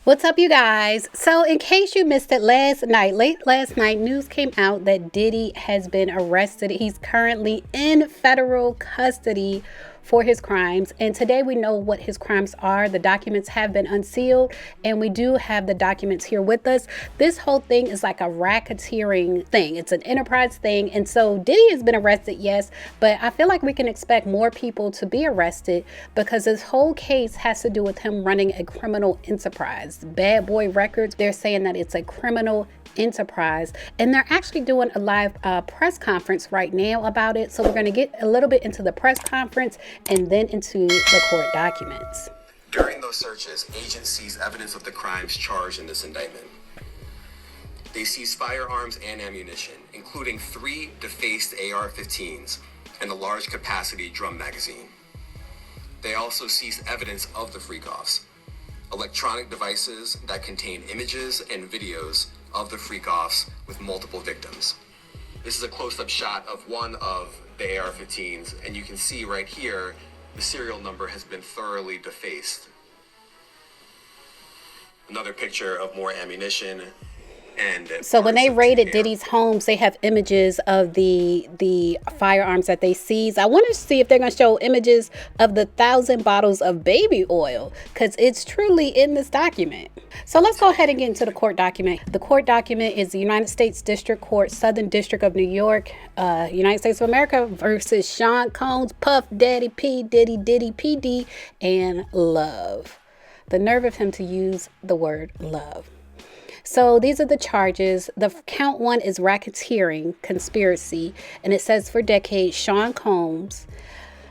What's up, you guys? So, in case you missed it late last night, news came out that Diddy has been arrested. He's currently in federal custody for his crimes. And today we know what his crimes are. The documents have been unsealed, and we do have the documents here with us. This whole thing is like a racketeering thing. It's an enterprise thing. And so Diddy has been arrested, yes, but I feel like we can expect more people to be arrested because this whole case has to do with him running a criminal enterprise. Bad Boy Records, they're saying that it's a criminal enterprise, and they're actually doing a live press conference right now about it. So we're going to get a little bit into the press conference and then into the court documents. During those searches, agents seized evidence of the crimes charged in this indictment. They seized firearms and ammunition, including 3 defaced AR-15s and a large capacity drum magazine. They also seized evidence of the freak-offs, electronic devices that contain images and videos of the freak-offs with multiple victims. This is a close-up shot of one of the AR-15s, and you can see right here the serial number has been thoroughly defaced. Another picture of more ammunition. So when they raided Diddy's homes, they have images of the firearms that they seized. I want to see if they're going to show images of the 1,000 bottles of baby oil, because it's truly in this document. So let's go ahead and get into the court document. The court document is the United States District Court, Southern District of New York, United States of America versus Sean Combs, Puff Daddy, P. Diddy, Diddy, PD, and Love. The nerve of him to use the word love. So these are the charges. The count 1 is racketeering conspiracy, and it says for decades, Sean Combs,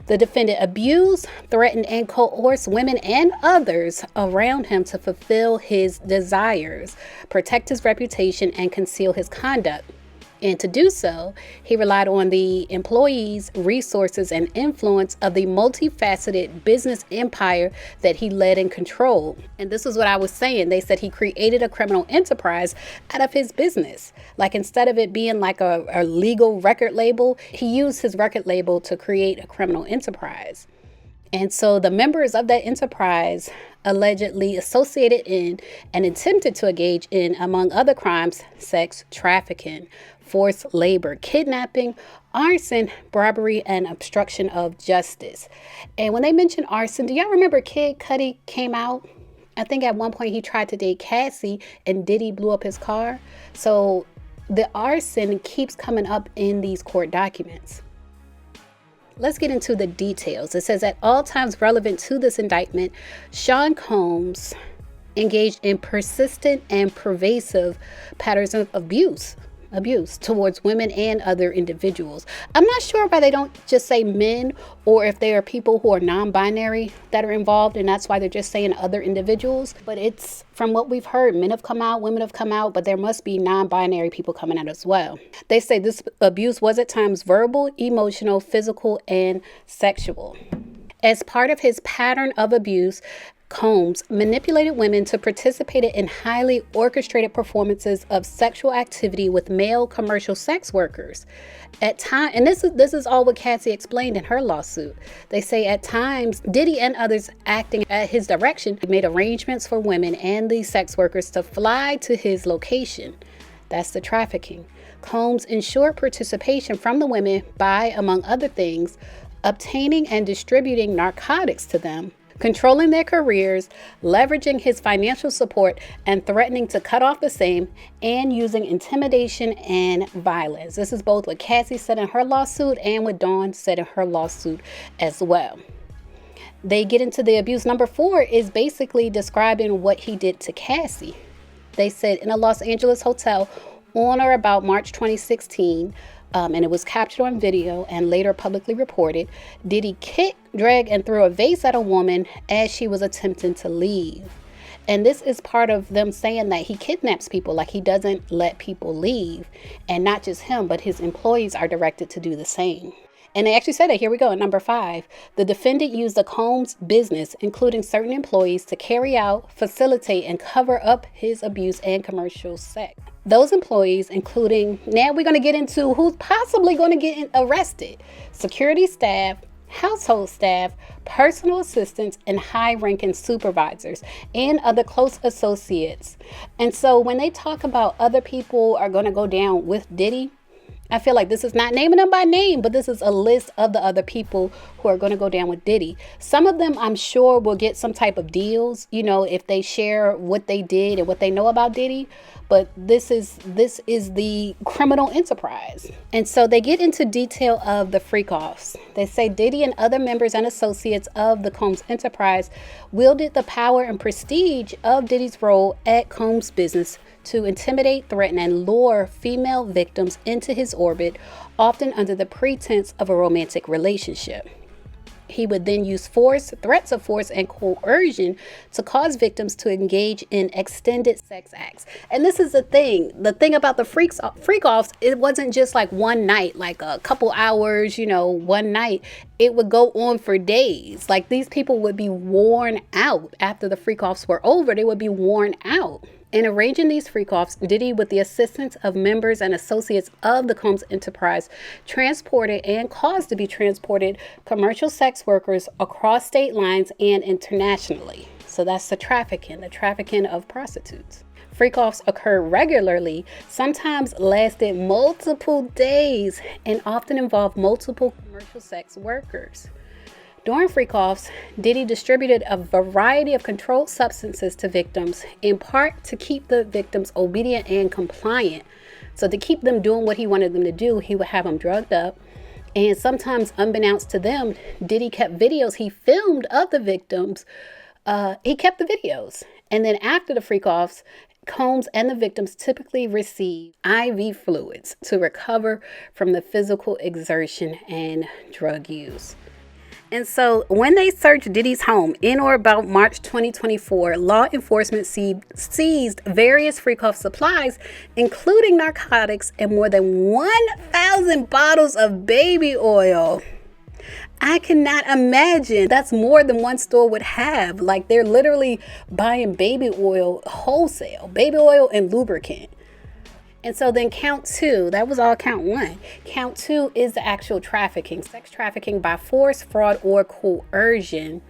the defendant, abused, threatened, and coerced women and others around him to fulfill his desires, protect his reputation, and conceal his conduct. And to do so, he relied on the employees, resources, and influence of the multifaceted business empire that he led and controlled. And this is what I was saying. They said he created a criminal enterprise out of his business. Like, instead of it being like a legal record label, he used his record label to create a criminal enterprise. And so the members of that enterprise allegedly associated in and attempted to engage in, among other crimes, sex trafficking, forced labor, kidnapping, arson, robbery, and obstruction of justice. And when they mention arson, do y'all remember Kid Cudi came out? I think at one point he tried to date Cassie and Diddy blew up his car. So the arson keeps coming up in these court documents. Let's get into the details. It says at all times relevant to this indictment, Sean Combs engaged in persistent and pervasive patterns of abuse towards women and other individuals. I'm not sure why they don't just say men, or if there are people who are non-binary that are involved, and that's why they're just saying other individuals. But it's from what we've heard, men have come out, women have come out, but there must be non-binary people coming out as well. They say this abuse was at times verbal, emotional, physical, and sexual. As part of his pattern of abuse, Combs manipulated women to participate in highly orchestrated performances of sexual activity with male commercial sex workers. At time, and this is all what Cassie explained in her lawsuit. They say at times, Diddy and others acting at his direction made arrangements for women and these sex workers to fly to his location. That's the trafficking. Combs ensured participation from the women by, among other things, obtaining and distributing narcotics to them, controlling their careers, leveraging his financial support, and threatening to cut off the same, and using intimidation and violence. This is both what Cassie said in her lawsuit and what Dawn said in her lawsuit as well. They get into the abuse. Number 4 is basically describing what he did to Cassie. They said in a Los Angeles hotel on or about March 2016, and it was captured on video and later publicly reported, Diddy kicked, dragged, and threw a vase at a woman as she was attempting to leave. And this is part of them saying that he kidnaps people, like he doesn't let people leave. And not just him, but his employees are directed to do the same. And they actually said that. Here we go. At number 5, the defendant used the Combs business, including certain employees, to carry out, facilitate, and cover up his abuse and commercial sex. Those employees, including, now we're going to get into who's possibly going to get arrested: security staff, household staff, personal assistants, and high-ranking supervisors and other close associates. And so when they talk about other people are going to go down with Diddy, I feel like this is not naming them by name, but this is a list of the other people who are going to go down with Diddy. Some of them, I'm sure, will get some type of deals, you know, if they share what they did and what they know about Diddy. But this is the criminal enterprise. And so they get into detail of the freak-offs. They say Diddy and other members and associates of the Combs enterprise wielded the power and prestige of Diddy's role at Combs' business to intimidate, threaten, and lure female victims into his orbit, often under the pretense of a romantic relationship. He would then use force, threats of force, and coercion to cause victims to engage in extended sex acts. And this is the thing about the freak-offs, it wasn't just like one night, like a couple hours, you know, one night. It would go on for days. Like, these people would be worn out after the freak-offs were over. They would be worn out. In arranging these freak-offs, Diddy, with the assistance of members and associates of the Combs enterprise, transported and caused to be transported commercial sex workers across state lines and internationally. So that's the trafficking of prostitutes. Freak-offs occur regularly, sometimes lasted multiple days, and often involve multiple commercial sex workers. During freak-offs, Diddy distributed a variety of controlled substances to victims, in part to keep the victims obedient and compliant. So to keep them doing what he wanted them to do, he would have them drugged up. And sometimes, unbeknownst to them, Diddy kept videos he filmed of the victims. He kept the videos. And then after the freak-offs, Combs and the victims typically receive IV fluids to recover from the physical exertion and drug use. And so when they searched Diddy's home in or about March 2024, law enforcement seized various freak-off supplies, including narcotics and more than 1,000 bottles of baby oil. I cannot imagine. That's more than one store would have. Like, they're literally buying baby oil wholesale, baby oil and lubricant. And so then count two, that was all count one. Count two is the actual trafficking, sex trafficking by force, fraud, or coercion.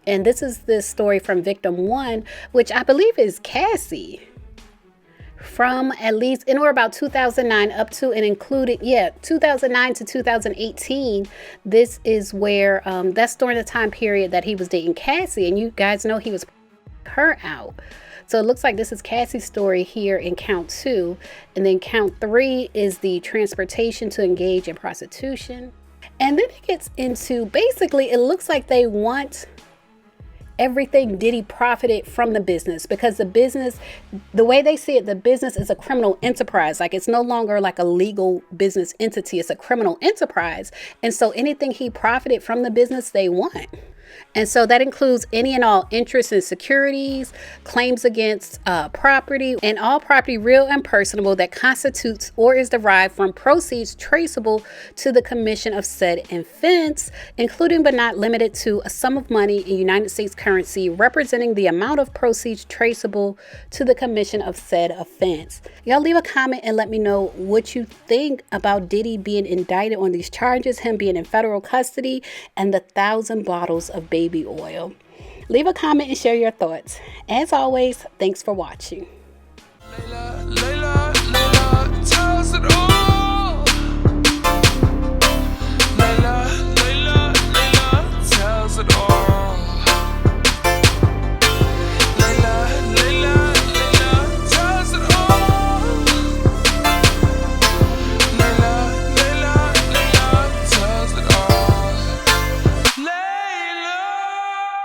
And this is the story from victim one, which I believe is Cassie. From at least in or about 2009 up to and including, 2009 to 2018. This is where, that's during the time period that he was dating Cassie. And you guys know he was her out. So it looks like this is Cassie's story here in count two. And then count three is the transportation to engage in prostitution. And then it gets into, basically, it looks like they want everything Diddy profited from the business, because the business, the way they see it, the business is a criminal enterprise. Like, it's no longer like a legal business entity. It's a criminal enterprise. And so anything he profited from the business, they want. And so that includes any and all interests and securities, claims against property, and all property real and personable that constitutes or is derived from proceeds traceable to the commission of said offense, including but not limited to a sum of money in United States currency representing the amount of proceeds traceable to the commission of said offense. Y'all leave a comment and let me know what you think about Diddy being indicted on these charges, him being in federal custody, and the 1,000 bottles of baby oil. Leave a comment and share your thoughts. As always, thanks for watching. Layla, Layla, Layla,